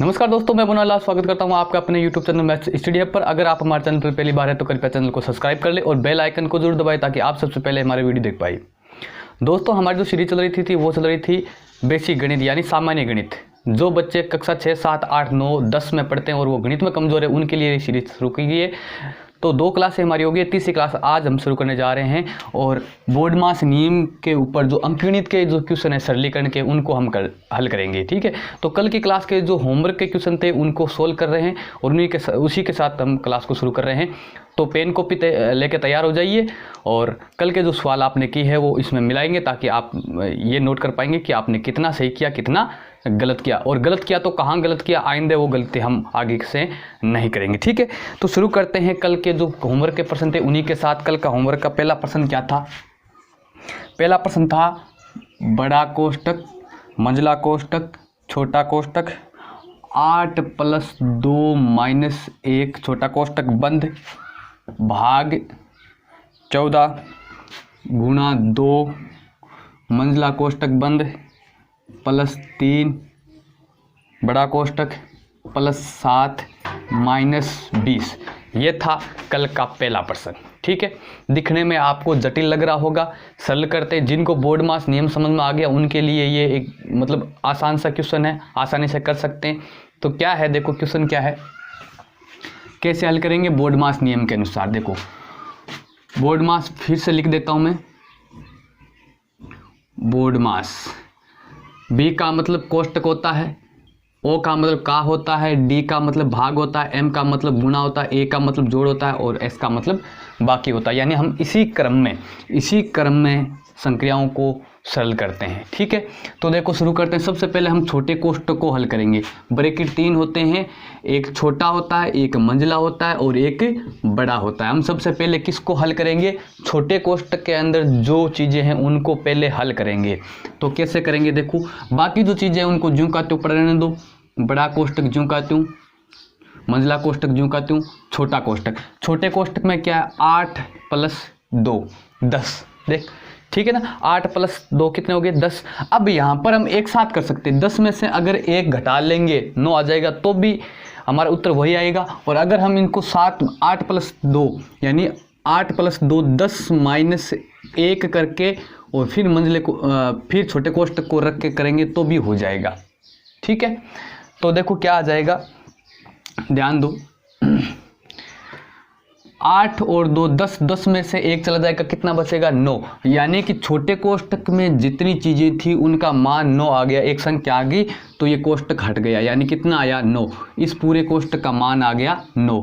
नमस्कार दोस्तों, मैं बुनाला स्वागत करता हूं आपका अपने YouTube channel maths study hub पर। अगर आप हमारे चैनल पर पहली बार है तो कृपया चैनल को सब्सक्राइब कर ले और बेल आइकन को जरूर दबाएं ताकि आप सबसे पहले हमारे वीडियो देख पाए। दोस्तों, हमारी जो सीरीज चल रही थी वो चल रही थी बेसिक गणित यानी सामान्य गणित। जो बच्चे कक्षा 6, 7, 8, 9, 10 में पढ़ते हैं और वो गणित में कमज़ोर है उनके लिए ये सीरीज शुरू की गई है। तो 2 क्लासें हमारी होगी, तीसरी क्लास आज हम शुरू करने जा रहे हैं। और बोर्ड मास नियम के ऊपर जो अंकगणित के जो क्वेश्चन है सरलीकरण के, उनको हम हल करेंगे। ठीक है, तो कल की क्लास के जो होमवर्क के क्वेश्चन थे उनको सोल्व कर रहे हैं और उसी के साथ हम क्लास को शुरू कर रहे हैं। तो पेन कॉपी लेके तैयार हो जाइए और कल के जो सवाल आपने की है वो इसमें मिलाएंगे ताकि आप ये नोट कर पाएंगे कि आपने कितना सही किया, कितना गलत किया, और गलत किया तो कहाँ गलत किया, आइंदे वो गलती हम आगे से नहीं करेंगे। ठीक है, तो शुरू करते हैं कल के जो होमवर्क के प्रश्न थे उन्हीं के साथ। कल का होमवर्क का पहला प्रश्न क्या था? पहला प्रश्न था बड़ा कोष्टक, मंझला कोष्टक, छोटा कोष्टक, 8 + 2 - 1 छोटा कोष्टक बंद भाग 14 गुणा 2 मंझला कोष्टक बंद +3 बड़ा कोष्टक +7 - 20। ये था कल का पहला प्रश्न। ठीक है, दिखने में आपको जटिल लग रहा होगा, सरल करते जिनको बोर्ड मास नियम समझ में आ गया उनके लिए ये एक मतलब आसान सा क्वेश्चन है, आसानी से कर सकते हैं। तो क्या है, देखो क्वेश्चन क्या है, कैसे हल करेंगे बोर्ड मास नियम के अनुसार। देखो बोर्ड मास फिर से लिख देता हूं मैं। बोर्ड मास, बी का मतलब कोष्टक होता है, ओ का मतलब का होता है, डी का मतलब भाग होता है, एम का मतलब गुणा होता है, ए का मतलब जोड़ होता है और एस का मतलब बाकी होता है। यानी हम इसी क्रम में संक्रियाओं को सरल करते हैं। ठीक है, तो देखो शुरू करते हैं। सबसे पहले हम छोटे कोष्टक को हल करेंगे। ब्रैकेट 3 होते हैं, एक छोटा होता है, एक मंझला होता है और एक बड़ा होता है। हम सबसे पहले किसको हल करेंगे? छोटे कोष्टक के अंदर जो चीज़ें हैं उनको पहले हल करेंगे। तो कैसे करेंगे देखो, बाकी जो चीज़ें हैं उनको ज्यों का त्यों पढ़ रहने दो। बड़ा कोष्टक ज्यों का त्यों, मंझला कोष्टक ज्यों का त्यों, छोटा कोष्टक। छोटे कोष्टक में क्या है? 8 + 2 10। देख, ठीक है ना, 8 + 2 कितने हो गए? 10। अब यहाँ पर हम एक साथ कर सकते हैं, 10 में से अगर एक घटा लेंगे 9 आ जाएगा तो भी हमारा उत्तर वही आएगा। और अगर हम इनको 8 + 2 यानी 8 + 2 10 - 1 करके और फिर मंझले को फिर छोटे कोष्टक को रख के करेंगे तो भी हो जाएगा। ठीक है, तो देखो क्या आ जाएगा, ध्यान दो। 8 और 2 10, 10 में से 1 चला जाएगा, कितना बचेगा? 9। यानी कि छोटे कोष्टक में जितनी चीज़ें थी उनका मान 9 आ गया, एक संख्या आ गई तो ये कोष्टक हट गया। यानी कितना आया? 9। इस पूरे कोष्टक का मान आ गया 9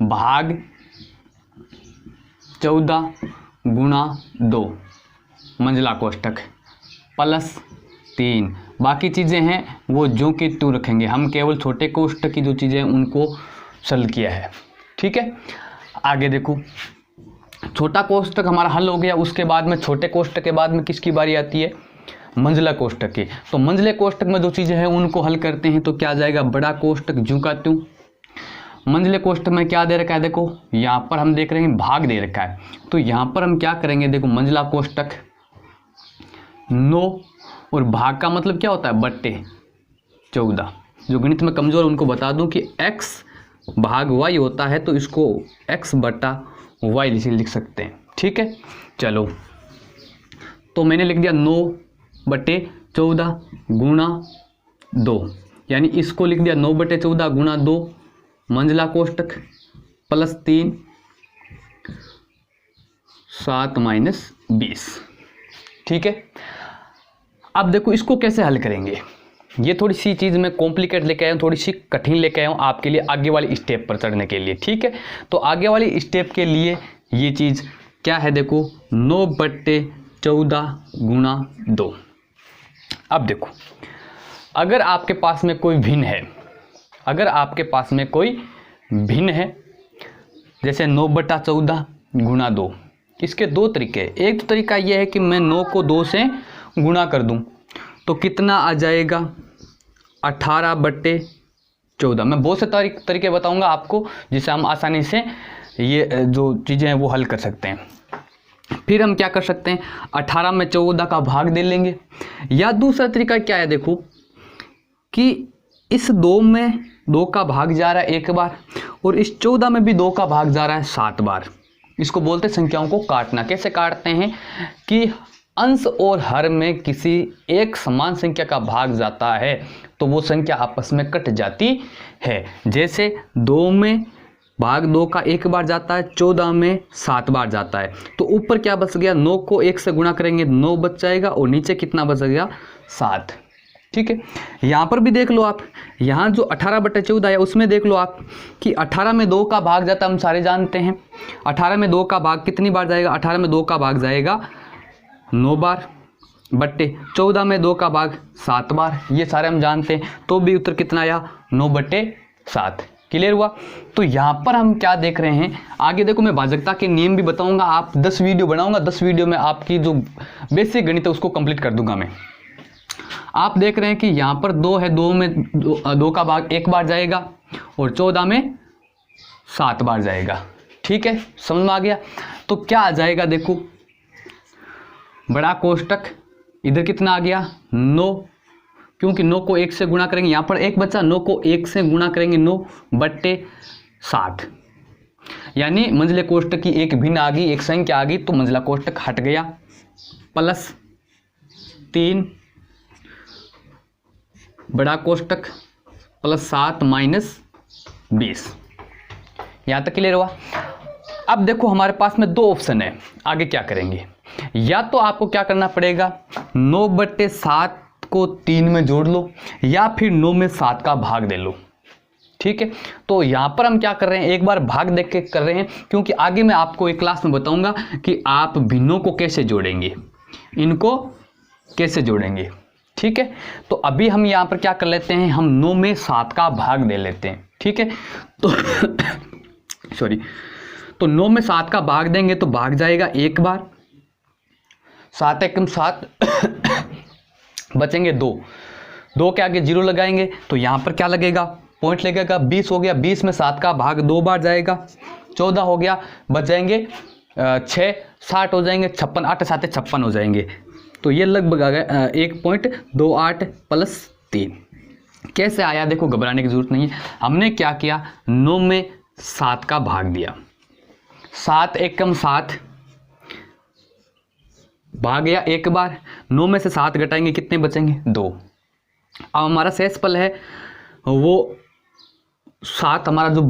भाग 14 गुणा 2 मंझला कोष्टक +3। बाकी चीज़ें हैं वो ज्यों की त्यों रखेंगे, हम केवल छोटे कोष्टक की जो चीज़ें हैं उनको सरल किया है। ठीक है, आगे देखो, छोटा कोष्टक हमारा हल हो गया। उसके बाद में छोटे कोष्टक के बाद में किसकी बारी आती है? मंझला कोष्टक की। तो मंझले कोष्टक में जो चीज़ें हैं उनको हल करते हैं तो क्या आ जाएगा? बड़ा कोष्टक ज्यों का त्यों। मंझले कोष्टक में क्या दे रखा है? देखो यहाँ पर हम देख रहे हैं भाग दे रखा है, तो यहाँ पर हम क्या करेंगे? देखो मंझला कोष्टक 9 और भाग का मतलब क्या होता है? /14। जो गणित में कमज़ोर उनको बता दूं कि x भाग y होता है तो इसको x/y लिख सकते हैं। ठीक है, चलो तो मैंने लिख दिया 9/14 गुणा 2, यानी इसको लिख दिया 9/14 गुणा 2 मंझला कोष्टक +3 7 - 20। ठीक है, अब देखो इसको कैसे हल करेंगे। ये थोड़ी सी चीज़ मैं कॉम्प्लिकेट लेके आया हूँ, थोड़ी सी कठिन लेके आया हूँ आपके लिए आगे वाली स्टेप पर चढ़ने के लिए। ठीक है, तो आगे वाली स्टेप के लिए ये चीज़ क्या है? देखो 9/14 गुणा 2। अब देखो, अगर आपके पास में कोई भिन्न है, जैसे 9/14 गुणा 2, इसके 2 तरीके। एक तो तरीका यह है कि मैं 9 को 2 से गुणा कर दूं तो कितना आ जाएगा? 18/14। मैं बहुत से तरीके बताऊंगा आपको जिससे हम आसानी से ये जो चीज़ें हैं वो हल कर सकते हैं। फिर हम क्या कर सकते हैं, 18 में 14 का भाग दे लेंगे। या दूसरा तरीका क्या है, देखो कि इस 2 में 2 का भाग जा रहा है 1 बार, और इस 14 में भी 2 का भाग जा रहा है 7 बार। इसको बोलते हैं संख्याओं को काटना। कैसे काटते हैं कि अंश और हर में किसी एक समान संख्या का भाग जाता है तो वो संख्या आपस में कट जाती है। जैसे 2 में भाग 2 का 1 बार जाता है, 14 में 7 बार जाता है। तो ऊपर क्या बच गया, 9 को 1 से गुणा करेंगे 9 बच जाएगा, और नीचे कितना बच गया 7। ठीक है, यहाँ पर भी देख लो आप, यहाँ जो 18/14 है उसमें देख लो आप कि 18 में 2 का भाग जाता है, हम सारे जानते हैं। 18 में 2 का भाग कितनी बार जाएगा, 18 में 2 का भाग जाएगा 9 बार, बट्टे 14 में 2 का भाग 7 बार, ये सारे हम जानते हैं। तो भी उत्तर कितना आया 9/7। क्लियर हुआ। तो यहाँ पर हम क्या देख रहे हैं, आगे देखो मैं भाजकता के नियम भी बताऊंगा। आप 10 वीडियो बनाऊंगा, 10 वीडियो में आपकी जो बेसिक गणित है उसको कंप्लीट कर दूंगा मैं। आप देख रहे हैं कि यहाँ पर 2 है, 2 में 2 का भाग 1 बार जाएगा, और 14 में 7 बार जाएगा। ठीक है, समझ में आ गया। तो क्या आ जाएगा, देखो बड़ा कोष्टक इधर कितना आ गया 9, क्योंकि 9 को 1 से गुणा करेंगे, यहाँ पर 1 बचा, 9 को 1 से गुणा करेंगे 9/7, यानी मंझले कोष्टक की एक भिन्न आ गई, एक संख्या आ गई, तो मंझला कोष्टक हट गया। प्लस 3 बड़ा कोष्टक प्लस 7 माइनस 20। यहाँ तक क्लियर हुआ। अब देखो हमारे पास में 2 ऑप्शन है, आगे क्या करेंगे। या तो आपको क्या करना पड़ेगा, 9/7 को 3 में जोड़ लो, या फिर 9 में 7 का भाग दे लो। ठीक है, तो यहाँ पर हम क्या कर रहे हैं, एक बार भाग देख के कर रहे हैं, क्योंकि आगे मैं आपको एक क्लास में बताऊंगा कि आप भिन्नों को कैसे जोड़ेंगे, इनको कैसे जोड़ेंगे। ठीक है, तो अभी हम यहाँ पर क्या कर लेते हैं, हम 9 में 7 का भाग दे लेते हैं। ठीक है, तो सॉरी, तो 9 में 7 का भाग देंगे तो भाग जाएगा 1 बार, 7 एकम 7 बचेंगे 2, 2 के आगे 0 लगाएंगे तो यहाँ पर क्या लगेगा, पॉइंट लगेगा। 20 हो गया, 20 में 7 का भाग 2 बार जाएगा, 14 हो गया, बच जाएंगे 6, 60 हो जाएंगे, 56, 8 7 56 हो जाएंगे। तो ये लगभग आ गया 1.28 प्लस 3। कैसे आया, देखो घबराने की जरूरत नहीं है। हमने क्या किया, 9 में 7 का भाग दिया, 7 एकम 7 भाग गया 1 बार, 9 में से 7 घटाएंगे कितने बचेंगे 2। अब हमारा शेषफल है वो 7, हमारा जो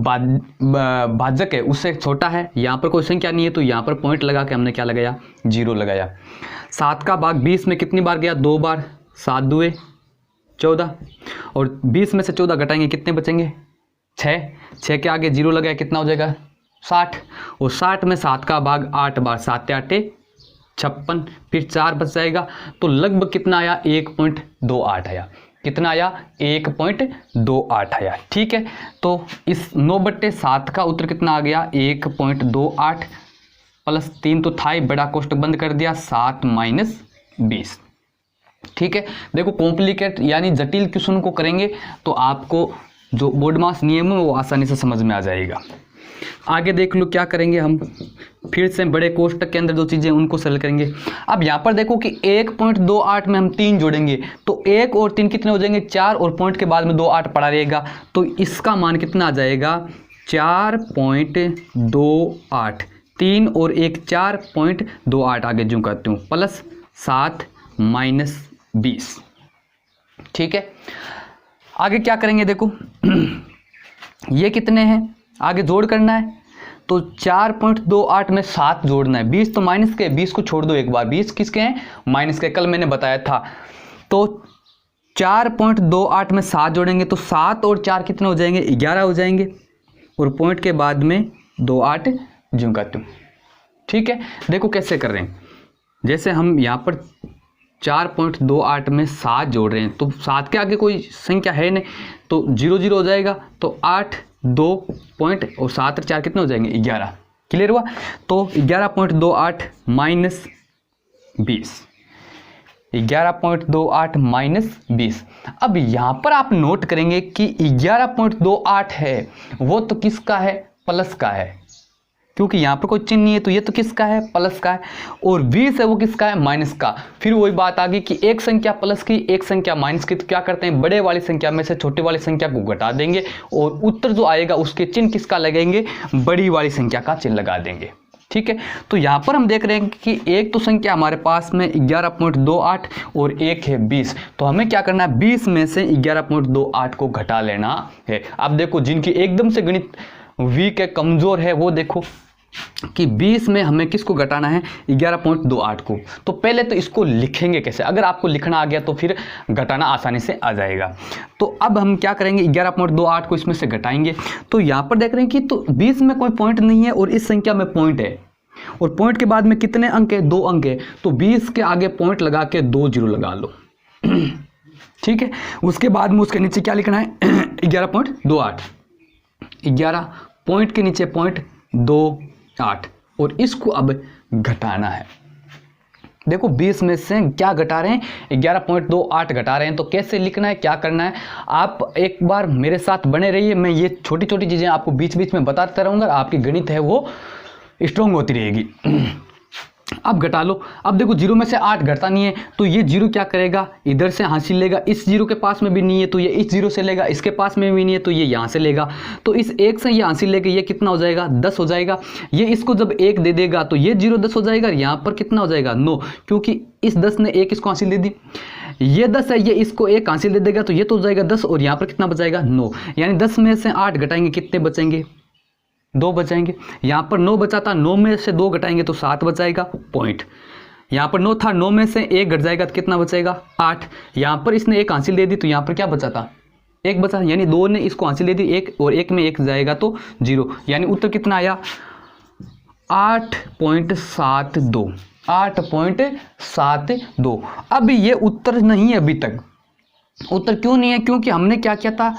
भाजक है उससे छोटा है, यहाँ पर कोई संख्या नहीं है, तो यहाँ पर पॉइंट लगा के हमने क्या लगाया 0 लगाया। 7 का भाग 20 में कितनी बार गया 2 बार, 7 दूए 14, और 20 में से 14 घटाएंगे कितने बचेंगे 6, 6 के आगे 0 लगाया कितना हो जाएगा 60, और 60 में 7 का भाग 8 बार, 7 8 56, फिर 4 बच जाएगा। तो लगभग कितना आया 1.28 आया, कितना आया 1.28 आया। ठीक है, तो इस 9/7 का उत्तर कितना आ गया 1.28 प्लस 3 तो था ही, बड़ा कोष्टक बंद कर दिया, 7 माइनस 20। ठीक है, देखो कॉम्प्लिकेट यानी जटिल क्वेश्चन को करेंगे तो आपको जो बोर्डमास नियम है वो आसानी से समझ में आ जाएगा। आगे देख लो क्या करेंगे हम, फिर से बड़े कोष्टक के अंदर जो चीज़ें उनको सरल करेंगे। अब यहाँ पर देखो कि 1.28 में हम 3 जोड़ेंगे तो 1 और 3 कितने हो जाएंगे 4, और पॉइंट के बाद में 28 पड़ा रहेगा, तो इसका मान कितना आ जाएगा 4.28, 3 और 1 4.28 आगे जो करती हूँ प्लस 7 माइनस 20। ठीक है, आगे क्या करेंगे, देखो ये कितने हैं, आगे जोड़ करना है, तो 4.28 में 7 जोड़ना है, 20 तो माइनस के, 20 को छोड़ दो एक बार, 20 किसके हैं माइनस के, कल मैंने बताया था। तो 4.28 में 7 जोड़ेंगे तो 7 और 4 कितने हो जाएंगे 11 हो जाएंगे, और पॉइंट के बाद में 28 ज्यों का त्यों। ठीक है, देखो कैसे कर रहे हैं, जैसे हम यहाँ पर 4.28 में 7 जोड़ रहे हैं तो 7 के आगे कोई संख्या है नहीं, तो 0 0 हो जाएगा, तो 8 2 पॉइंट और 7 और 4 कितने हो जाएंगे 11। क्लियर हुआ, तो 11.28 माइनस 20, 11.28 माइनस 20। अब यहाँ पर आप नोट करेंगे कि 11.28 है वो तो किसका है प्लस का है, क्योंकि यहाँ पर कोई चिन्ह नहीं है, तो ये तो किसका है, प्लस का है, और 20 है वो किसका है, माइनस का। फिर वही बात आ गई कि एक संख्या प्लस की एक संख्या माइनस की, तो क्या करते हैं, बड़े वाली संख्या में से छोटी वाली संख्या को घटा देंगे और उत्तर जो आएगा उसके चिन्ह किसका लगेंगे, बड़ी वाली संख्या का चिन्ह लगा देंगे। ठीक है, तो यहाँ पर हम देख रहे हैं कि एक तो संख्या हमारे पास में 11.28 और एक है 20, तो हमें क्या करना है, 20 में से 11.28 को घटा लेना है। अब देखो जिनकी एकदम से गणित वीक है, कमजोर है, वो देखो कि 20 में हमें किसको घटाना है, 11.28 को। तो पहले तो इसको लिखेंगे कैसे, अगर आपको लिखना आ गया तो फिर घटाना आसानी से आ जाएगा। तो अब हम क्या करेंगे, 11.28 को इसमें से घटाएंगे। तो यहाँ पर देख रहे हैं कि तो 20 में कोई पॉइंट नहीं है और इस संख्या में पॉइंट है, और पॉइंट के बाद में कितने अंक है, 2 अंक है, तो 20 के आगे पॉइंट लगा के 2 जीरो लगा लो। ठीक है, उसके बाद में उसके नीचे क्या लिखना है, 11.28, 11 पॉइंट के नीचे पॉइंट 28, और इसको अब घटाना है। देखो 20 में से क्या घटा रहे हैं, 11.28 घटा रहे हैं, तो कैसे लिखना है, क्या करना है, आप एक बार मेरे साथ बने रहिए। मैं ये छोटी छोटी चीज़ें आपको बीच बीच में बताता रहूँगा, आपकी गणित है वो स्ट्रॉन्ग होती रहेगी। अब घटा लो। अब देखो 0 में से 8 घटता नहीं है, तो ये 0 क्या करेगा, इधर से हासिल लेगा, इस 0 के पास में भी नहीं है तो ये इस 0 से लेगा, इसके पास में भी नहीं है तो ये यहाँ से लेगा, तो इस 1 से ये हासिल लेके ये कितना हो जाएगा, 10 हो जाएगा। ये इसको जब 1 दे देगा तो ये 0 10 हो जाएगा, यहाँ पर कितना हो जाएगा, 9, क्योंकि इस 10 ने 1 इसको हासिल दे दी। ये 10 है, ये इसको 1 हासिल दे देगा तो ये तो हो जाएगा 10, और यहाँ पर कितना बचाएगा, 9। यानी 10 में से 8 घटाएंगे, कितने बचेंगे, 2 बचाएंगे। यहाँ पर 9 बचा था, 9 में से 2 घटाएंगे तो 7 बचाएगा पॉइंट। यहाँ पर 9 था, 9 में से 1 घट जाएगा तो कितना बचेगा, 8। यहाँ पर इसने 1 हासिल दे दी तो यहाँ पर क्या बचा था, 1 बचा, यानी 2 ने इसको हासिल दे दी 1, और 1 में 1 जाएगा तो 0, यानी उत्तर कितना आया, 8.72, 8.72। अब ये उत्तर नहीं है अभी तक। उत्तर क्यों नहीं है, क्योंकि हमने क्या किया था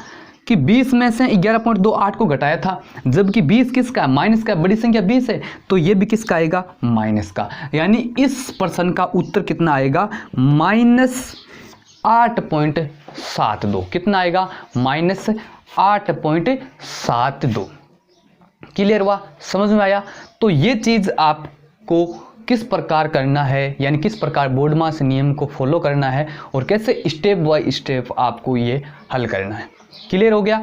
कि 20 में से 11.28 को घटाया था, जबकि 20 किसका है, माइनस का, बड़ी संख्या 20 है, तो ये भी किसका आएगा, माइनस का। यानी इस प्रश्न का उत्तर कितना आएगा, -8.72। कितना आएगा, -8.72। क्लियर हुआ, समझ में आया। तो ये चीज़ आपको किस प्रकार करना है, यानी किस प्रकार बोर्डमास नियम को फॉलो करना है और कैसे स्टेप बाय स्टेप आपको ये हल करना है। क्लियर हो गया।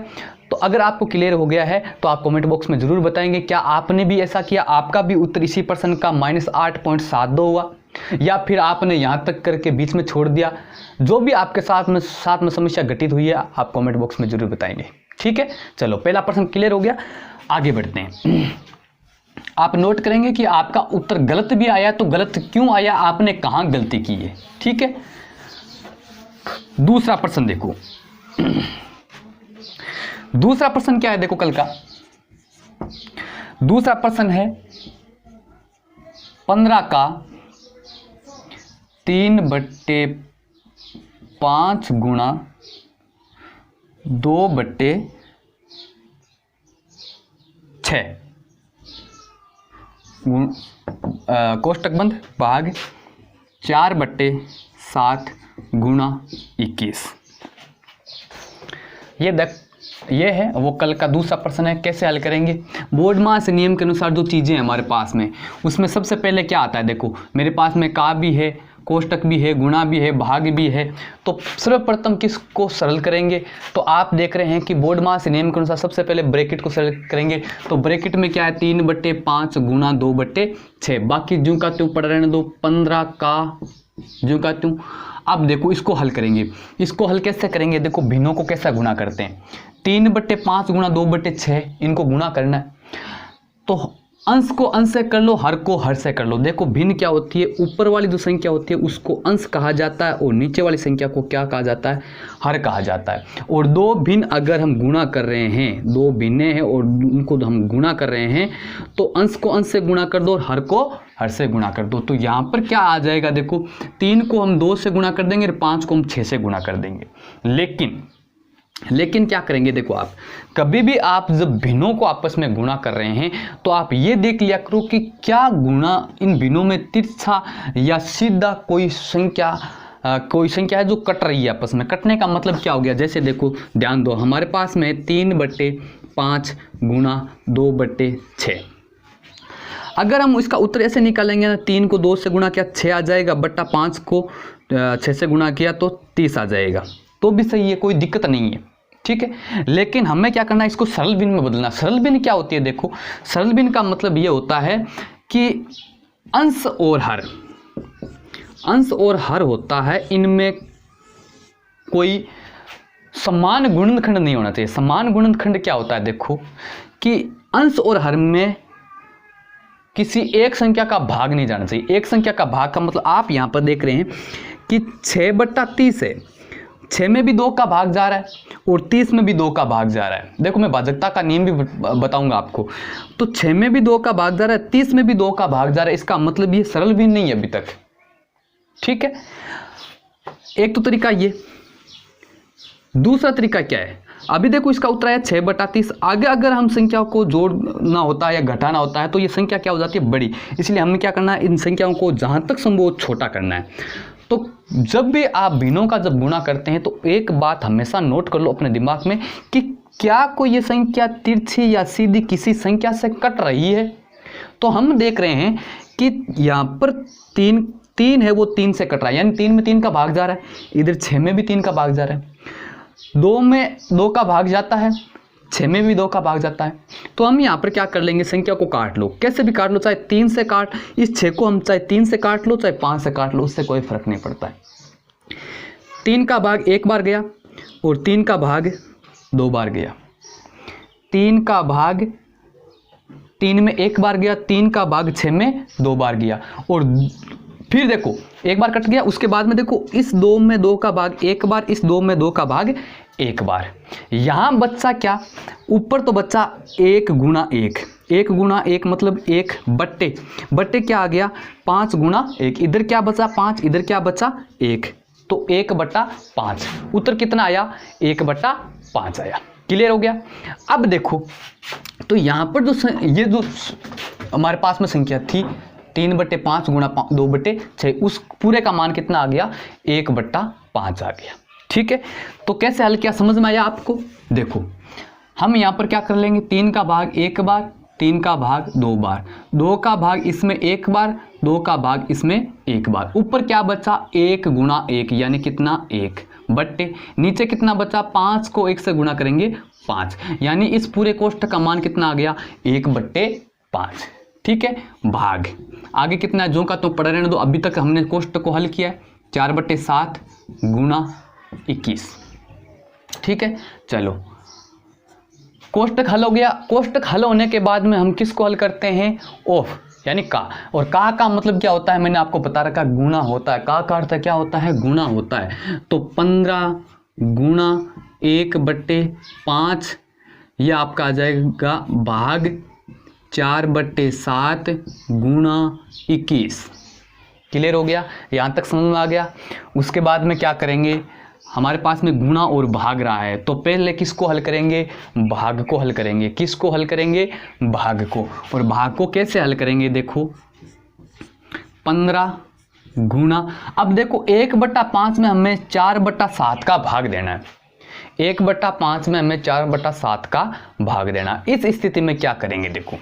तो अगर आपको क्लियर हो गया है तो आप कमेंट बॉक्स में ज़रूर बताएंगे क्या आपने भी ऐसा किया, आपका भी उत्तर इसी प्रश्न का -8.72 हुआ, या फिर आपने यहाँ तक करके बीच में छोड़ दिया। जो भी आपके साथ में समस्या घटित हुई है आप कमेंट बॉक्स में ज़रूर बताएंगे। ठीक है, चलो पहला प्रश्न क्लियर हो गया, आगे बढ़ते हैं। आप नोट करेंगे कि आपका उत्तर गलत भी आया, तो गलत क्यों आया, आपने कहाँ गलती की है। ठीक है, दूसरा प्रश्न देखो। दूसरा प्रश्न क्या है, देखो कल का दूसरा प्रश्न है 15 का 3/5 गुणा 2/6 कोष्टक बंद भाग 4/7 गुणा 21। ये है वो कल का दूसरा प्रश्न है। कैसे हल करेंगे, बोर्डमास नियम के अनुसार जो चीज़ें हैं हमारे पास में, उसमें सबसे पहले क्या आता है, देखो मेरे पास में का भी है, कोष्टक भी है, गुणा भी है, भाग भी है। तो सर्वप्रथम किसको सरल करेंगे, तो आप देख रहे हैं कि बोर्डमास नियम के अनुसार सबसे पहले ब्रैकेट को सरल करेंगे। तो ब्रैकेट में क्या है, 3/5 गुणा 2/6, बाकी ज्यों का त्यों पड़ रहने दो, 15 का ज्यों का त्यों। अब देखो इसको हल करेंगे, इसको हल कैसे करेंगे, देखो भिन्नों को कैसा गुणा करते हैं, 3/5 गुणा 2/6 इनको गुणा करना है। तो अंश को अंश से कर लो, हर को हर से कर लो। देखो भिन्न क्या होती है, ऊपर वाली जो संख्या होती है उसको अंश कहा जाता है और नीचे वाली संख्या को क्या कहा जाता है, हर कहा जाता है। और दो भिन्न अगर हम गुणा कर रहे हैं, दो भिन्न हैं और उनको हम गुणा कर रहे हैं, तो अंश को अंश से गुणा कर दो और हर को हर से गुणा कर दो। तो यहाँ पर क्या आ जाएगा, देखो 3 को हम 2 से गुणा कर देंगे और 5 को हम 6 से गुणा कर देंगे। लेकिन क्या करेंगे, देखो आप कभी भी आप जब भिन्नों को आपस में गुणा कर रहे हैं तो आप ये देख लिया करो कि क्या गुणा इन भिन्नों में तिरछा या सीधा कोई संख्या है जो कट रही है आपस में। कटने का मतलब क्या हो गया, जैसे देखो ध्यान दो, हमारे पास में 3/5 गुणा 2/6। अगर हम इसका उत्तर ऐसे निकालेंगे ना, 3 को 2 से गुणा किया 6 आ जाएगा, बट्टा 5 को 6 से गुणा किया तो 30 आ जाएगा, तो भी सही है, कोई दिक्कत नहीं है, ठीक है। लेकिन हमें क्या करना है, इसको सरल भिन्न में बदलना। सरल भिन्न क्या होती है, देखो सरल भिन्न का मतलब ये होता है कि अंश और हर, अंश और हर होता है, इनमें कोई समान गुणनखंड नहीं होना चाहिए। समान गुणनखंड क्या होता है, देखो कि अंश और हर में किसी एक संख्या का भाग नहीं जाना चाहिए। एक संख्या का भाग का मतलब आप यहां पर देख रहे हैं कि 6/30 है, 6 में भी 2 का भाग जा रहा है और 30 में भी 2 का भाग जा रहा है। देखो मैं भाजकता का नियम भी बताऊंगा आपको। तो 6 में भी 2 का भाग जा रहा है, 30 में भी 2 का भाग जा रहा है, इसका मतलब ये सरल भी नहीं है अभी तक, ठीक है। एक तो तरीका ये। दूसरा तरीका क्या है, अभी देखो इसका उत्तर है 6/30। आगे अगर हम संख्याओं को जोड़ना होता है या घटाना होता है तो ये संख्या क्या हो जाती है, बड़ी। इसलिए हमें क्या करना है, इन संख्याओं को जहां तक संभव छोटा करना है। तो जब भी आप भिन्नों का जब गुणा करते हैं तो एक बात हमेशा नोट कर लो अपने दिमाग में कि क्या कोई ये संख्या तिरछी या सीधी किसी संख्या से कट रही है। तो हम देख रहे हैं कि यहाँ पर 3 है, वो 3 से कट रहा है, यानी 3 में 3 का भाग जा रहा है, इधर 6 में भी 3 का भाग जा रहा है, 2 में 2 का भाग जाता है, 6 में भी 2 का भाग जाता है। तो हम यहाँ पर क्या कर लेंगे, संख्या को काट लो, कैसे भी काट लो, चाहे 3 से काट, इस 6 को हम चाहे 3 से काट लो, चाहे 5 से काट लो, उससे कोई फर्क नहीं पड़ता है। 3 का भाग 1 बार गया और 3 का भाग 2 बार गया, 3 का भाग 3 में 1 बार गया, 3 का भाग 6 में 2 बार गया, और फिर देखो 1 बार कट गया, उसके बाद में देखो इस 2 में 2 का भाग 1 बार, इस 2 में 2 का भाग 1 बार। यहां बच्चा क्या, ऊपर तो बच्चा 1 गुणा 1, 1 गुणा 1 मतलब 1 बट्टे, बट्टे क्या आ गया 5 गुणा 1, इधर क्या बचा 5, इधर क्या बचा 1, तो 1/5। उत्तर कितना आया, 1/5 आया। क्लियर हो गया। अब देखो तो यहां पर ये जो हमारे पास में संख्या थी 3/5 गुणा 2/6, उस पूरे का मान कितना आ गया, 1/5 आ गया, ठीक है। तो कैसे हल किया, समझ में आया आपको। देखो हम यहां पर क्या कर लेंगे, 3 का भाग 1 बार, 3 का भाग 2 बार, 2 का भाग इसमें 1 बार, 2 का भाग इसमें 1 बार, ऊपर क्या बचा 1 गुणा 1 यानी कितना 1 बट्टे, नीचे कितना बचा 5 को 1 से गुणा करेंगे 5, यानी इस पूरे कोष्ठक का मान कितना आ गया 1/5, ठीक है। भाग आगे कितना है, जो का तो पढ़ा रहने दो, अभी तक हमने कोष्ठक को हल किया है 4/7 गुणा 21, ठीक है। चलो कोष्ठक हल हो गया। कोष्ठक हल होने के बाद में हम किसको हल करते हैं, ओफ यानी का, और का मतलब क्या होता है, मैंने आपको बता रखा गुणा होता है, का अर्थ क्या होता है, गुणा होता है। तो 15 गुणा 1/5 ये आपका आ जाएगा भाग 4/7 गुणा 21। क्लियर हो गया, यहाँ तक समझ में आ गया। उसके बाद में क्या करेंगे, हमारे पास में गुणा और भाग रहा है, तो पहले किसको हल करेंगे, भाग को हल करेंगे। किसको हल करेंगे, भाग को। और भाग को कैसे हल करेंगे, देखो 15 गुणा, अब देखो 1/5 में हमें 4/7 का भाग देना है, 1/5 में हमें 4/7 का भाग देना। इस स्थिति में क्या करेंगे, देखो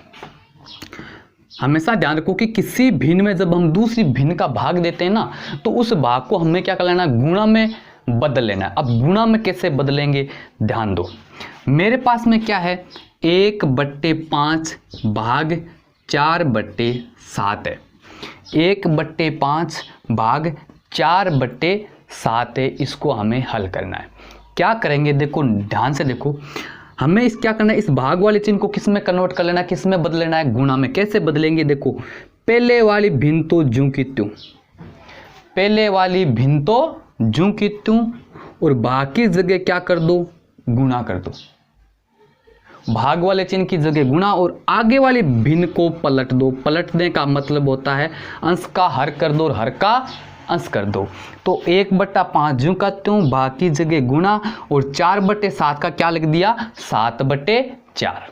हमेशा ध्यान रखो कि किसी भिन्न में जब हम दूसरी भिन्न का भाग देते हैं ना, तो उस भाग को हमें क्या कर लेना, गुणा में बदल लेना है। अब गुणा में कैसे बदलेंगे, ध्यान दो। मेरे पास में क्या है 1/5 भाग 4/7 है, 1/5 भाग 4/7 है, इसको हमें हल करना है। क्या करेंगे, देखो ध्यान से देखो, हमें इस क्या करना है, इस भाग वाले चिन्ह को किस में कन्वर्ट कर लेना है, किस में बदल लेना है, गुणा में। कैसे बदलेंगे, देखो पहले वाली भिन्न तो ज्यों की त्यों, पहले वाली भिन्न तो ज्यों की त्यों, और बाकी जगह क्या कर दो, गुणा कर दो। भाग वाले चिन्ह की जगह गुणा और आगे वाली भिन्न को पलट दो। पलटने का मतलब होता है अंश का हर कर दो और हर का अंश कर दो। तो 1/5 ज्यों का त्यों, बाकी जगह गुणा, और 4/7 का क्या लिख दिया, 7/4।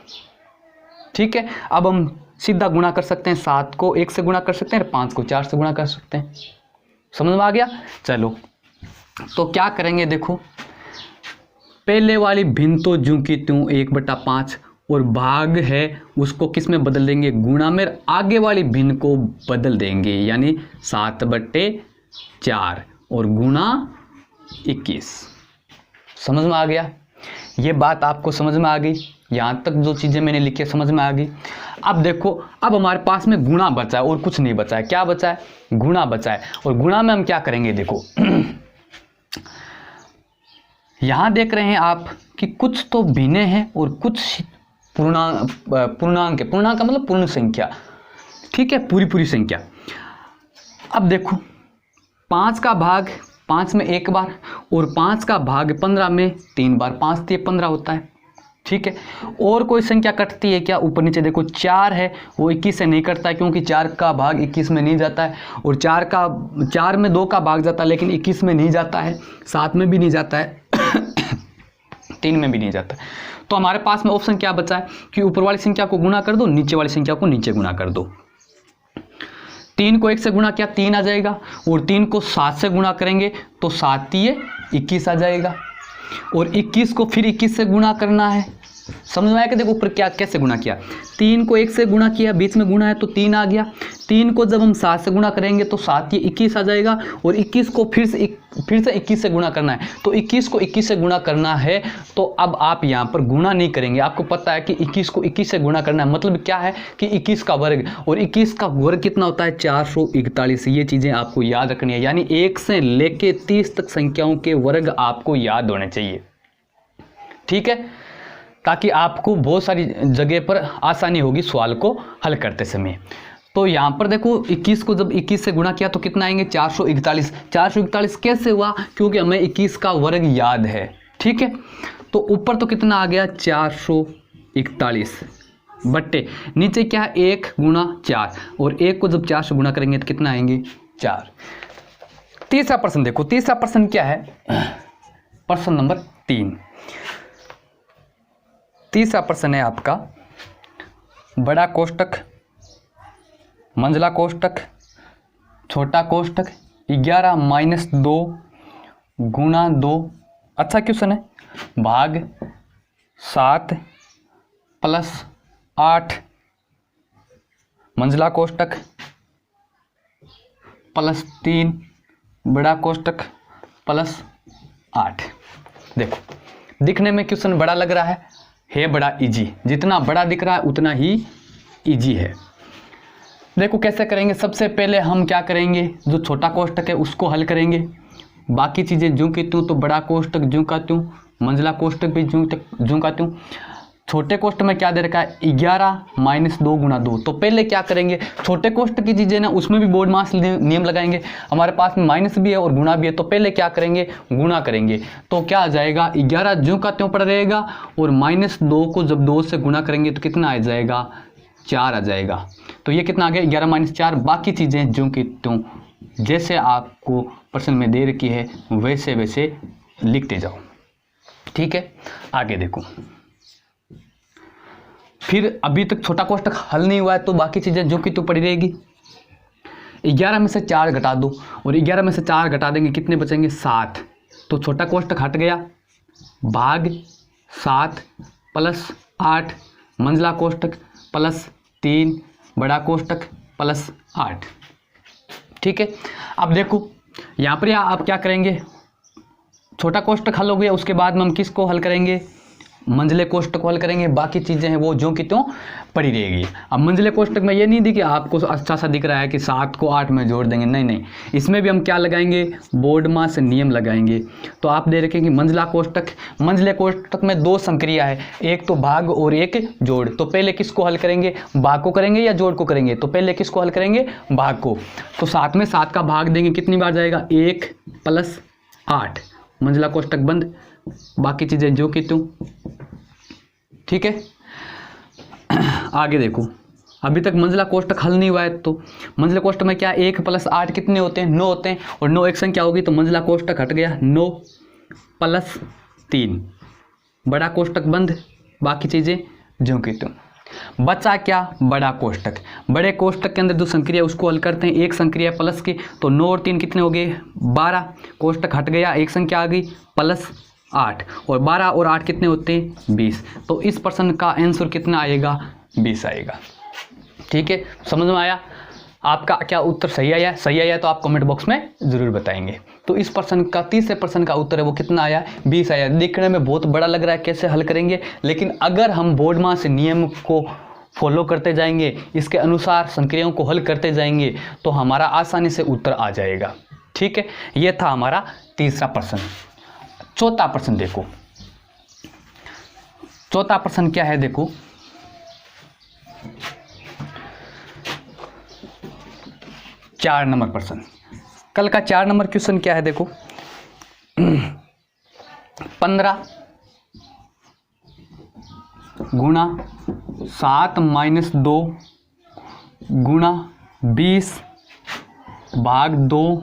ठीक है, अब हम सीधा गुणा कर सकते हैं, 7 को 1 से गुणा कर सकते हैं, 5 को 4 से गुणा कर सकते हैं। समझ में आ गया। चलो तो क्या करेंगे, देखो पहले वाली भिन्न तो ज्यों की त्यों 1/5, और भाग है उसको किस में बदल देंगे, गुणा में, आगे वाली भिन्न को बदल देंगे, यानी 7/4 और गुणा 21। समझ में आ गया? ये बात आपको समझ में आ गई? यहाँ तक जो चीज़ें मैंने लिखी है समझ में आ गई? अब देखो, अब हमारे पास में गुणा बचा है और कुछ नहीं बचा है। क्या बचा है? गुणा बचा है। और गुणा में हम क्या करेंगे, देखो यहाँ देख रहे हैं आप कि कुछ तो भिन्न है और कुछ पूर्णांक है। पूर्णांक का मतलब पूर्ण संख्या, ठीक है, पूरी संख्या। अब देखो 5 का भाग 5 में 1 बार और 5 का भाग 15 में 3 बार, 5 से 15 होता है, ठीक है। और कोई संख्या कटती है क्या? ऊपर नीचे देखो, 4 है वो 21 से नहीं कटता है, क्योंकि 4 का भाग 21 में नहीं जाता है, और 4 में 2 का भाग जाता है लेकिन 21 में नहीं जाता है, 7 में भी नहीं जाता है 3 में भी नहीं जाता है। तो हमारे पास में ऑप्शन क्या बचा है कि ऊपर वाली संख्या को गुणा कर दो, नीचे वाली संख्या को नीचे गुणा कर दो। 3 को 1 से गुणा किया 3 आ जाएगा, और 3 को 7 से गुणा करेंगे तो 7 3 21 आ जाएगा, और 21 को फिर 21 से गुणा करना है। समझ में आया कि देखो ऊपर क्या कैसे गुणा किया, 3 को 1 से गुणा किया, बीच में गुणा है तो 3 आ गया। 3 को जब हम 7 से गुणा करेंगे तो 7 21 आ जाएगा, और 21 को फिर से 21 से गुणा करना है, तो 21 को 21 से गुणा करना है। तो अब आप यहाँ पर गुणा नहीं करेंगे, आपको पता है कि 21 को 21 से गुणा करना है, मतलब क्या है कि 21 का वर्ग, और 21 का वर्ग कितना होता है, 441। ये चीज़ें आपको याद रखनी है, यानी 1 से लेके 30 तक संख्याओं के वर्ग आपको याद होने चाहिए, ठीक है, ताकि आपको बहुत सारी जगह पर आसानी होगी सवाल को हल करते समय। तो यहाँ पर देखो 21 को जब 21 से गुणा किया तो कितना आएंगे, 441। 441 कैसे हुआ, क्योंकि हमें 21 का वर्ग याद है, ठीक है। तो ऊपर तो कितना आ गया, 441 बट्टे नीचे क्या है, 1 गुणा 4, और 1 को जब 4 से गुणा करेंगे तो कितना आएंगे, 4। तीसरा प्रश्न देखो, तीसरा प्रश्न क्या है, प्रश्न नंबर 3। तीसरा प्रश्न है आपका, बड़ा कोष्टक, मंझला कोष्टक, छोटा कोष्टक, 11 - 2 गुणा 2। अच्छा क्वेश्चन है। भाग 7 + 8 मंझला कोष्टक +3 बड़ा कोष्टक +8। देखो दिखने में क्वेश्चन बड़ा लग रहा है बड़ा इजी, जितना बड़ा दिख रहा है उतना ही इजी है। देखो कैसे करेंगे, सबसे पहले हम क्या करेंगे, जो छोटा कोष्टक है उसको हल करेंगे, बाकी चीज़ें ज्यों की त्यों, तो बड़ा कोष्टक ज्यों का त्यों, मंझला कोष्टक भी ज्यों का त्यों। छोटे कोष्टक में क्या दे रखा है, 11 - 2 गुणा 2। तो पहले क्या करेंगे, छोटे कोष्टक की चीज़ें ना उसमें भी बोर्ड मास नियम लगाएंगे, हमारे पास में माइनस भी है और गुणा भी है, तो पहले क्या करेंगे, गुणा करेंगे। तो क्या आ जाएगा, 11 ज्यों का त्यों पड़ा रहेगा, और -2 को जब 2 से गुणा करेंगे तो कितना आ जाएगा, 4 आ जाएगा। तो ये कितना आ गया, 11 - 4। बाकी चीज़ें ज्यों की त्यों जैसे आपको प्रश्न में दे रखी है वैसे वैसे लिखते जाओ, ठीक है। आगे देखो, फिर अभी तक छोटा कोष्टक हल नहीं हुआ है तो बाकी चीज़ें जो कि तो पड़ी रहेगी। 11 में से 4 घटा दो, और 11 में से 4 घटा देंगे कितने बचेंगे, 7। तो छोटा कोष्टक हट गया, भाग 7 + 8 मंझला कोष्टक +3 बड़ा कोष्टक +8, ठीक है। अब देखो यहाँ पर आप क्या करेंगे, छोटा कोष्टक हल हो गया, उसके बाद में हम किसको हल करेंगे, मंझले कोष्टक को हल करेंगे। बाकी चीज़ें हैं वो ज्यों की त्यों पड़ी रहेगी। अब मंझले कोष्टक में ये नहीं दी कि आपको अच्छा सा दिख रहा है कि 7 को 8 में जोड़ देंगे, नहीं, इसमें भी हम क्या लगाएंगे, बोर्ड मास नियम लगाएंगे। तो आप दे रखें कि मंझला कोष्टक, मंझले कोष्टक में 2 संक्रिया है, एक तो भाग और एक जोड़। तो पहले किसको हल करेंगे, भाग को करेंगे या जोड़ को करेंगे, तो पहले किसको हल करेंगे, भाग को। तो 7 में 7 का भाग देंगे, कितनी बार जाएगा, 1 + 8 मंझला कोष्टक बंद, बाकी चीज़ें जो की त्यों, ठीक है। आगे देखो, अभी तक मंझला कोष्टक हल नहीं हुआ है, तो मंझला कोष्टक में क्या, 1 + 8 कितने होते हैं, 9 होते हैं, और 9 एक संख्या होगी, तो मंझला कोष्टक हट गया, 9 + 3 बड़ा कोष्टक बंद, बाकी चीज़ें ज्यों की त्यों। बचा क्या, बड़ा कोष्टक। बड़े कोष्टक के अंदर जो संक्रिया है उसको हल करते हैं, एक संक्रिया प्लस की, तो 9 और 3 कितने हो गए, 12, कोष्टक हट गया, एक संख्या आ गई +8 8 और 12 और 8 कितने होते हैं 20। तो इस प्रश्न का आंसर कितना आएगा 20 आएगा। ठीक है, समझ में आया? आपका क्या उत्तर सही आया? सही आया तो आप कमेंट बॉक्स में ज़रूर बताएंगे। तो इस प्रश्न का 30 प्रश्न का उत्तर है वो कितना आया 20 आया। देखने में बहुत बड़ा लग रहा है कैसे हल करेंगे, लेकिन अगर हम बोर्ड मास नियम को फॉलो करते जाएंगे, इसके अनुसार संक्रियाओं को हल करते जाएंगे तो हमारा आसानी से उत्तर आ जाएगा। ठीक है, ये था हमारा तीसरा प्रश्न। चौथा प्रश्न देखो, चौथा प्रश्न क्या है देखो, चार नंबर प्रश्न। कल का 4 नंबर क्वेश्चन क्या है देखो, 15 गुणा 7 माइनस 2 गुणा 20 भाग 2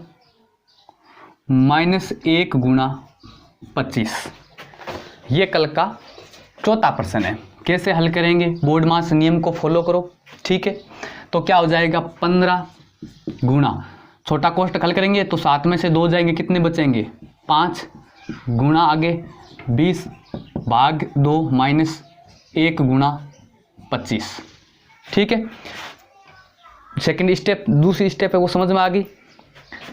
माइनस 1 गुणा 25। ये कल का चौथा प्रश्न है। कैसे हल करेंगे? बोर्ड मास नियम को फॉलो करो। ठीक है, तो क्या हो जाएगा 15 गुणा, छोटा कोष्ठक हल करेंगे तो 7 में से 2 जाएंगे, कितने बचेंगे 5 गुणा आगे 20 भाग 2 माइनस 1 गुणा 25। ठीक है, सेकंड स्टेप, दूसरी स्टेप है वो समझ में आ गई,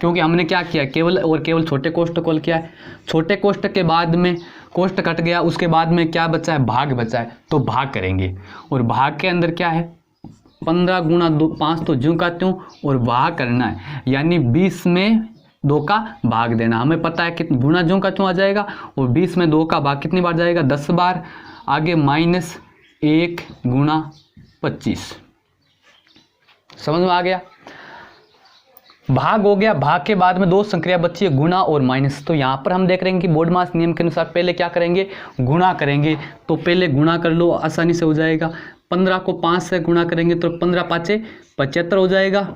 क्योंकि हमने क्या किया केवल और केवल छोटे कोष्ठक को हल किया है। छोटे कोष्ठक के बाद में कोष्ठक कट गया, उसके बाद में क्या बचा है भाग बचा है, तो भाग करेंगे। और भाग के अंदर क्या है 15 गुणा 5 तो ज्यों का त्यों और भाग करना है, यानी 20 में 2 का भाग देना। हमें पता है कि गुणा ज्यों का त्यों आ जाएगा और 20 में 2 का भाग कितनी बार जाएगा 10 बार। आगे माइनस 1 गुणा 25। समझ में आ गया? भाग हो गया, भाग के बाद में 2 संक्रिया बची है गुणा और माइनस। तो यहाँ पर हम देख रहे हैं कि बोर्ड मास नियम के अनुसार पहले क्या करेंगे गुणा करेंगे। तो पहले गुणा कर लो, आसानी से हो जाएगा। 15 को 5 से गुणा करेंगे तो 15 5 75 हो जाएगा,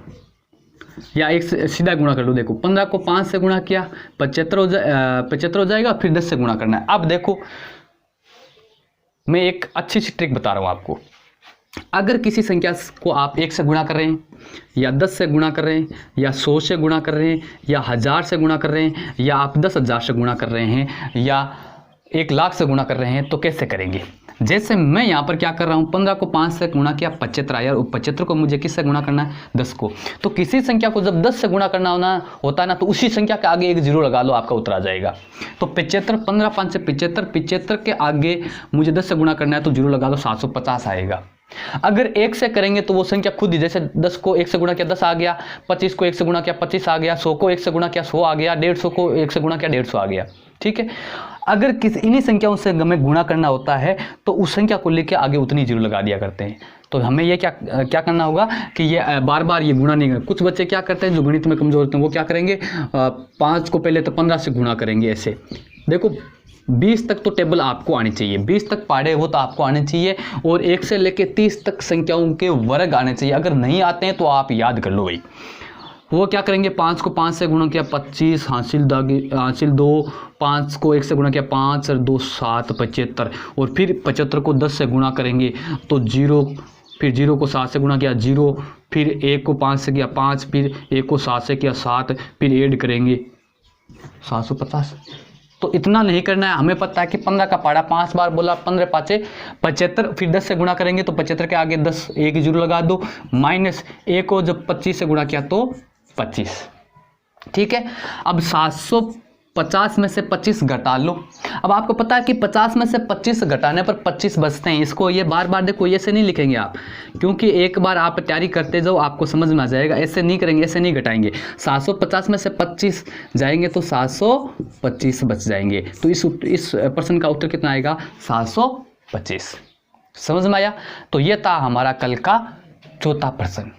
या एक से सीधा गुणा कर लो। देखो 15 को 5 से गुणा किया 75 हो जाएगा, फिर 10 से गुणा करना है। अब देखो मैं एक अच्छी सी ट्रिक बता रहा हूँ आपको। अगर किसी संख्या को आप 1 से गुणा कर रहे हैं, या 10 से गुणा कर रहे हैं, या 100 से गुणा कर रहे हैं, या 1000 से गुणा कर रहे हैं, या आप 10,000 से गुणा कर रहे हैं, या 1,00,000 से गुणा कर रहे हैं, तो कैसे करेंगे? जैसे मैं यहाँ पर क्या कर रहा हूँ 15 को 5 से गुणा किया 75 आया, और 75 को मुझे किससे गुणा करना है 10 को। तो किसी संख्या को जब 10 से गुणा करना होता है ना, तो उसी संख्या के आगे एक जीरो लगा लो, आपका उत्तर आ जाएगा। तो 75 15 5 से 75 के आगे मुझे 10 से गुणा करना है तो जीरो लगा लो, 750 आएगा। अगर 1 से करेंगे तो वो संख्या खुद ही, जैसे 10 को 1 से गुणा किया 10 आ गया, 25 को 1 से गुणा किया 25 आ गया, 100 को 1 से गुणा किया 100 आ गया, 150 को 1 से गुणा किया 150 आ गया। ठीक है, अगर किसी इन्हीं संख्याओं से हमें गुणा करना होता है तो उस संख्या को लेकर आगे उतनी जीरो लगा दिया करते हैं। तो हमें ये क्या करना होगा कि ये बार बार ये गुणा नहीं करें। कुछ बच्चे क्या करते हैं जो गणित में कमजोर होते हैं, वो क्या करेंगे 5 को पहले तो 15 से गुणा करेंगे ऐसे। देखो 20 तक तो टेबल आपको आनी चाहिए, 20 तक पढ़े वो तो आपको आने चाहिए, और 1 से लेके 30 तक संख्याओं के वर्ग आने चाहिए। अगर नहीं आते हैं तो आप याद कर लो भाई। वो क्या करेंगे 5 को 5 से गुणा किया 25 हासिल 2, 5 को 1 से गुणा किया 5 और 2 7 75, और फिर 75 को 10 से गुणा करेंगे तो 0, फिर 0 को 7 से गुणा किया 0, फिर 1 को 5 से किया 5, फिर 1 को 7 से किया 7, फिर ऐड करेंगे 750। तो इतना नहीं करना है, हमें पता है कि 15 का पहाड़ा 5 बार बोला, 15 5 75, फिर 10 से गुणा करेंगे तो 75 के आगे 10 एक जीरो लगा दो, माइनस 1 को जब 25 से गुणा किया तो 25। ठीक है, अब 750 में से 25 घटा लो। अब आपको पता है कि 50 में से 25 घटाने पर 25 बचते हैं। इसको ये बार बार देखो, ये से नहीं लिखेंगे आप, क्योंकि एक बार आप तैयारी करते जाओ आपको समझ में आ जाएगा। ऐसे नहीं करेंगे, ऐसे नहीं घटाएंगे। 750 में से 25 जाएंगे तो 725 बच जाएंगे। तो इस प्रश्न का उत्तर कितना आएगा 725। समझ में आया? तो ये था हमारा कल का चौथा प्रश्न।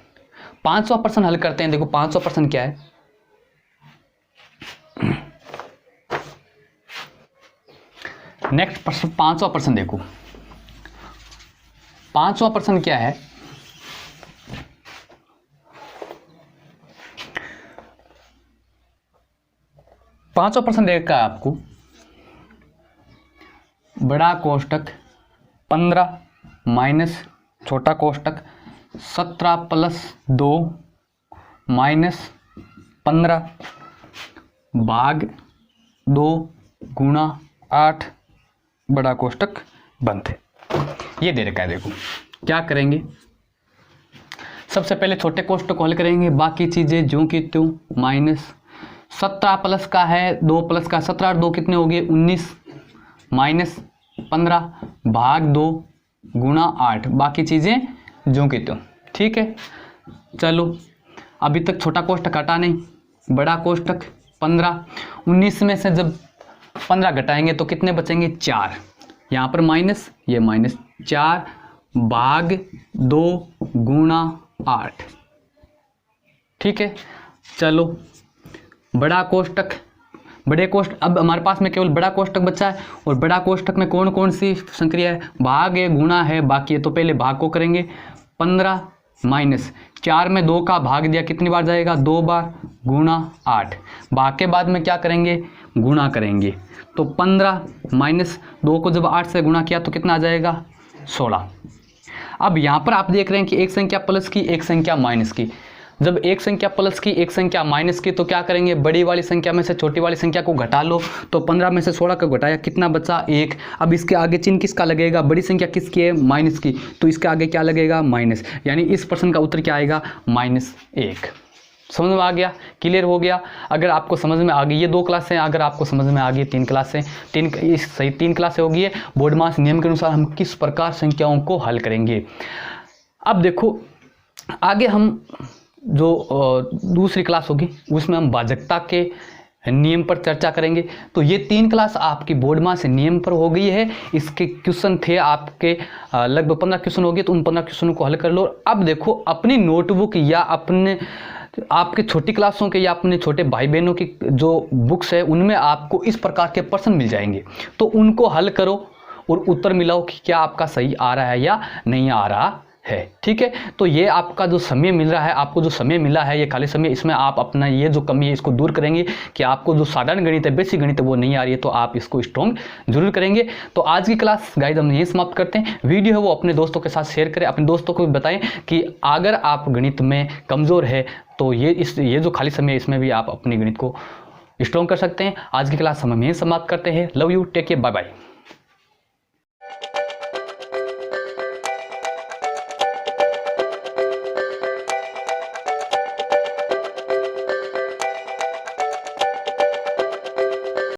5वां प्रश्न हल करते हैं। देखो 5वां प्रश्न क्या है, नेक्स्ट प्रश्न 5वां प्रश्न देखो। 5वां प्रश्न क्या है, पांचवा प्रश्न देखा है आपको, बड़ा कोष्टक 15 माइनस छोटा कोष्टक 17 प्लस 2 माइनस 15 भाग 2 गुणा 8 बड़ा कोष्टक बंद है। ये दे रखा है, देखो क्या करेंगे, सबसे पहले छोटे कोष्टक को हल करेंगे, बाकी चीज़ें जो कि त्यों माइनस 17 प्लस का है 2 प्लस का 17 और 2 कितने हो गए 19 माइनस 15 भाग 2 गुणा 8, बाकी चीज़ें जो कि त्यों। ठीक है, चलो अभी तक छोटा कोष्टक हटा नहीं, बड़ा कोष्टक 15, 19 में से जब 15 घटाएंगे तो कितने बचेंगे 4, यहाँ पर माइनस, ये माइनस 4 भाग 2 गुणा 8। ठीक है, चलो बड़ा कोष्टक, बड़े कोष्टक, अब हमारे पास में केवल बड़ा कोष्टक बचा है और बड़ा कोष्टक में कौन कौन सी संक्रिया है, भाग है गुणा है बाकी है, तो पहले भाग को करेंगे 15 माइनस 4 में 2 का भाग दिया कितनी बार जाएगा 2 बार गुणा 8, भाग के बाद में क्या करेंगे गुणा करेंगे, तो 15 माइनस 2 को जब 8 से गुणा किया तो कितना आ जाएगा 16। अब यहाँ पर आप देख रहे हैं कि एक संख्या प्लस की एक संख्या माइनस की, जब एक संख्या प्लस की एक संख्या माइनस की तो क्या करेंगे, बड़ी वाली संख्या में से छोटी वाली संख्या को घटा लो, तो 15 में से 16 का घटाया कितना बचा 1। अब इसके आगे चिन्ह किसका लगेगा, बड़ी संख्या किसकी है माइनस की, तो इसके आगे क्या लगेगा माइनस, यानी इस प्रश्न का उत्तर क्या आएगा -1। समझ में आ गया, क्लियर हो गया। अगर आपको समझ में आ गई, ये 2 क्लासें, अगर आपको समझ में आ गई 3 क्लासें, 3 क्लासें होगी है, बोर्डमास नियम के अनुसार हम किस प्रकार संख्याओं को हल करेंगे। अब देखो आगे हम जो दूसरी क्लास होगी उसमें हम भाजकता के नियम पर चर्चा करेंगे। तो ये 3 क्लास आपकी बोर्डमास नियम पर हो गई है। इसके क्वेश्चन थे आपके लगभग 15 क्वेश्चन हो गए, तो उन 15 क्वेश्चनों को हल कर लो। अब देखो अपनी नोटबुक या अपने आपके छोटी क्लासों के या अपने छोटे भाई बहनों की जो बुक्स है उनमें आपको इस प्रकार के प्रश्न मिल जाएंगे, तो उनको हल करो और उत्तर मिलाओ कि क्या आपका सही आ रहा है या नहीं आ रहा है। ठीक है, तो ये आपका जो समय मिल रहा है, आपको जो समय मिला है ये खाली समय, इसमें आप अपना ये जो कमी है इसको दूर करेंगे कि आपको जो साधारण गणित है, बेसिक गणित है वो नहीं आ रही है, तो आप इसको स्ट्रॉन्ग जरूर करेंगे। तो आज की क्लास गाइस हम यहीं समाप्त करते हैं। वीडियो है वो अपने दोस्तों के साथ शेयर करें, अपने दोस्तों को भी बताएं कि अगर आप गणित में कमज़ोर है तो ये जो खाली समय है इसमें भी आप अपनी गणित को स्ट्रॉन्ग कर सकते हैं। आज की क्लास हम यहीं समाप्त करते हैं। Love you, take care, bye bye.